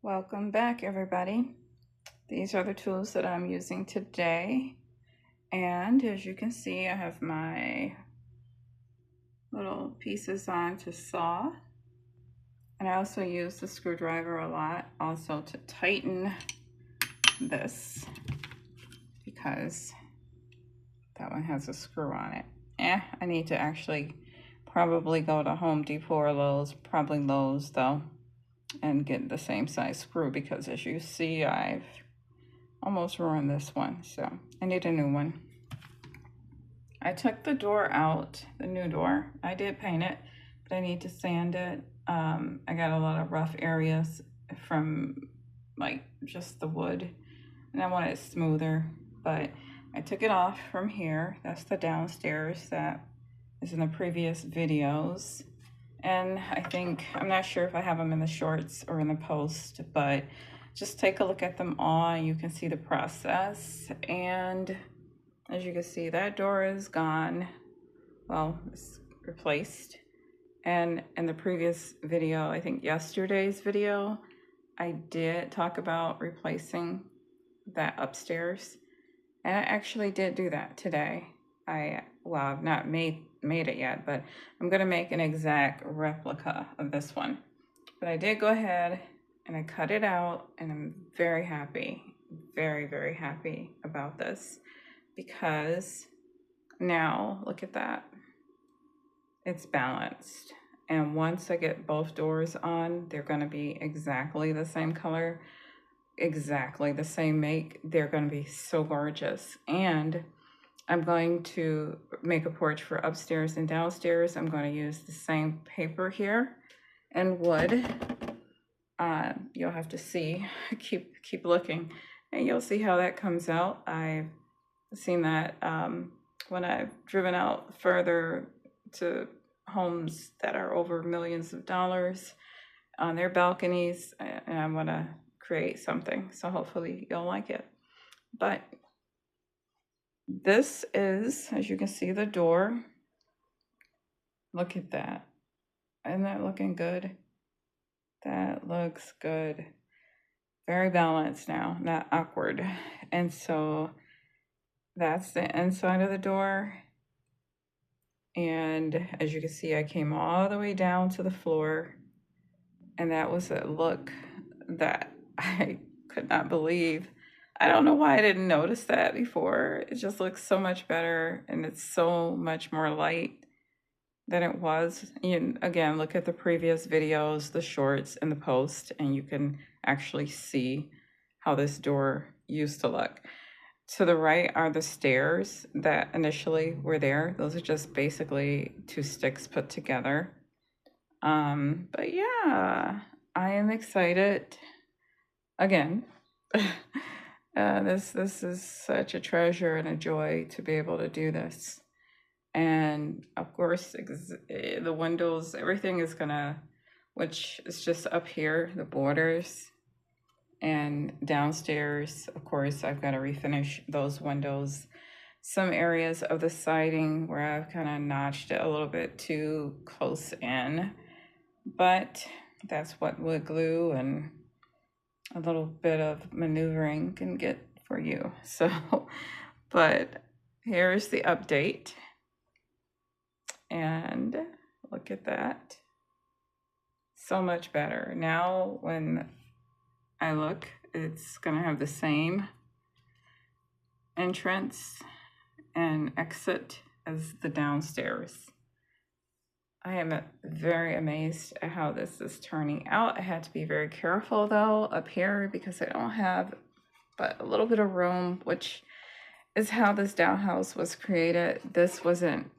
Welcome back, everybody. These are the tools that I'm using today. And as you can see, I have my little pieces on to saw. And I also use the screwdriver a lot also to tighten this because that one has a screw on it. I need to actually probably go to Home Depot or Lowe's, probably Lowe's though, and get the same size screw because as you see, I've almost ruined this one, so I need a new one. I took the door out, the new door. I did paint it, but I need to sand it. I got a lot of rough areas from like just the wood, and I want it smoother, but I took it off from here. That's the downstairs that is in the previous videos. And I think, I'm not sure if I have them in the shorts or in the post, but just take a look at them all. You can see the process. And as you can see, that door is gone. Well, it's replaced. And in the previous video, I think yesterday's video, I did talk about replacing that upstairs. And I actually did do that today. I've not made it yet, but I'm gonna make an exact replica of this one. But I did go ahead and I cut it out, and I'm very happy, very, very happy about this because now look at that. It's balanced. And once I get both doors on, they're gonna be exactly the same color, exactly the same make. They're gonna be so gorgeous. And I'm going to make a porch for upstairs and downstairs. I'm going to use the same paper here and wood. You'll have to see, keep looking, and you'll see how that comes out. I've seen that when I've driven out further to homes that are over millions of dollars on their balconies, and I want to create something. So hopefully you'll like it. But this is, as you can see, the door. Look at that. Isn't that looking good? That looks good. Very balanced now, not awkward. And so that's the inside of the door. And as you can see, I came all the way down to the floor. And that was a look that I could not believe. I don't know why I didn't notice that before. It just looks so much better, and it's so much more light than it was. And again, look at the previous videos, the shorts and the post, and you can actually see how this door used to look. To the right are the stairs that initially were there. Those are just basically two sticks put together. But yeah, I am excited. Again, this is such a treasure and a joy to be able to do this. And of course, the windows, everything is gonna, which is just up here, the borders, and downstairs, of course, I've got to refinish those windows. Some areas of the siding where I've kind of notched it a little bit too close in, but that's what wood glue and a little bit of maneuvering can get for you. So, but here's the update. And look at that. So much better. Now when I look, it's gonna have the same entrance and exit as the downstairs. I am very amazed at how this is turning out. I had to be very careful though up here because I don't have but a little bit of room, which is how this dollhouse was created. This wasn't,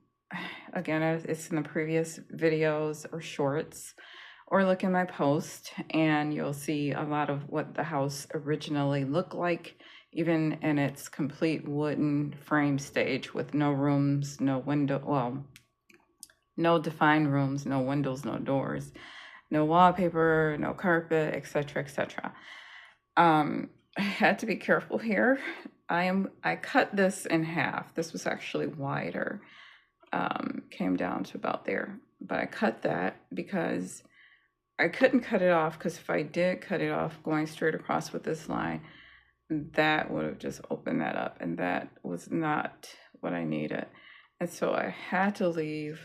again, it's in the previous videos or shorts, or look in my post and you'll see a lot of what the house originally looked like, even in its complete wooden frame stage with no rooms, no window, well, no defined rooms, no windows, no doors, no wallpaper, no carpet, etc., etc. I had to be careful here. I cut this in half. This was actually wider, came down to about there, but I cut that because I couldn't cut it off because if I did cut it off going straight across with this line, that would have just opened that up, and that was not what I needed. And so I had to leave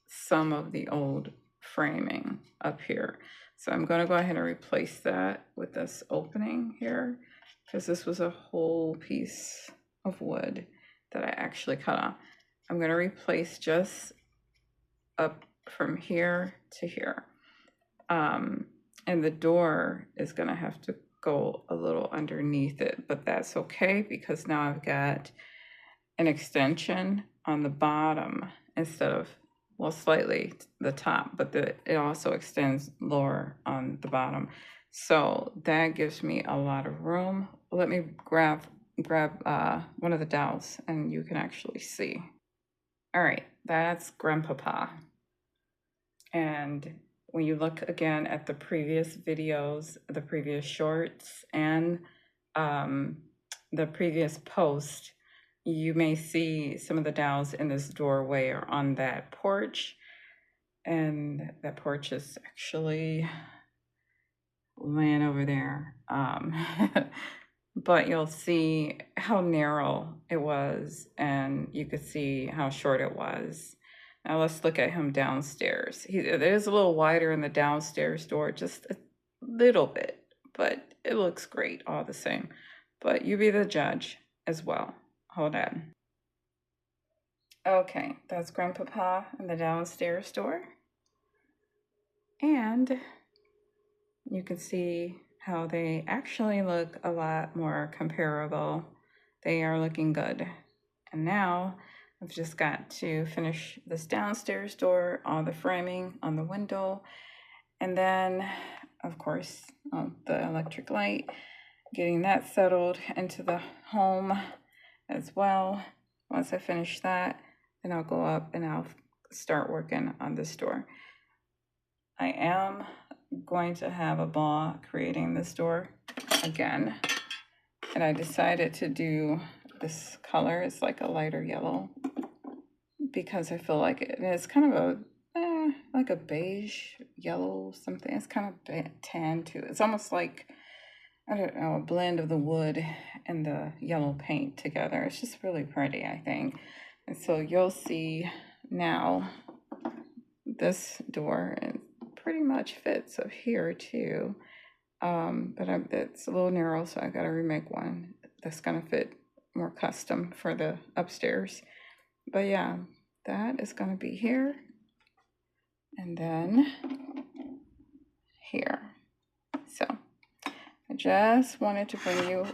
some of the old framing up here. So I'm going to go ahead and replace that with this opening here, because this was a whole piece of wood that I actually cut off. I'm going to replace just up from here to here. And the door is going to have to go a little underneath it, but that's okay because now I've got an extension on the bottom instead of, well, slightly the top, but it also extends lower on the bottom. So that gives me a lot of room. Let me grab one of the dowels and you can actually see. All right, that's Grandpapa. And when you look again at the previous videos, the previous shorts, and the previous post, you may see some of the dowels in this doorway or on that porch. And that porch is actually laying over there. But you'll see how narrow it was, and you could see how short it was. Now let's look at him downstairs. It is a little wider in the downstairs door, just a little bit, but it looks great all the same. But you be the judge as well. Hold on. Okay, that's Grandpapa in the downstairs door. And you can see how they actually look a lot more comparable. They are looking good. And now I've just got to finish this downstairs door, all the framing on the window, and then, of course, the electric light, getting that settled into the home as well. Once I finish that, then I'll go up and I'll start working on this door. I am going to have a ball creating this door again, and I decided to do this color. It's like a lighter yellow because I feel like it's kind of like a beige yellow something. It's kind of tan too. It's almost like, I don't know, a blend of the wood and the yellow paint together. It's just really pretty, I think. And so you'll see now this door, it pretty much fits up here too. But it's a little narrow, so I got to remake one that's going to fit more custom for the upstairs. But yeah, that is going to be here. And then here. So I just wanted to bring you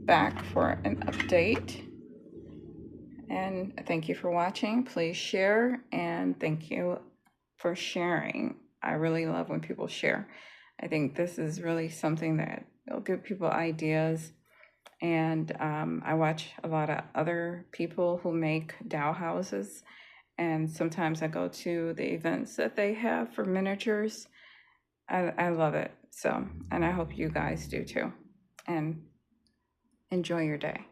back for an update. And thank you for watching. Please share, and thank you for sharing. I really love when people share. I think this is really something that will give people ideas. And I watch a lot of other people who make doll houses. And sometimes I go to the events that they have for miniatures. I love it. So, and I hope you guys do too. And enjoy your day.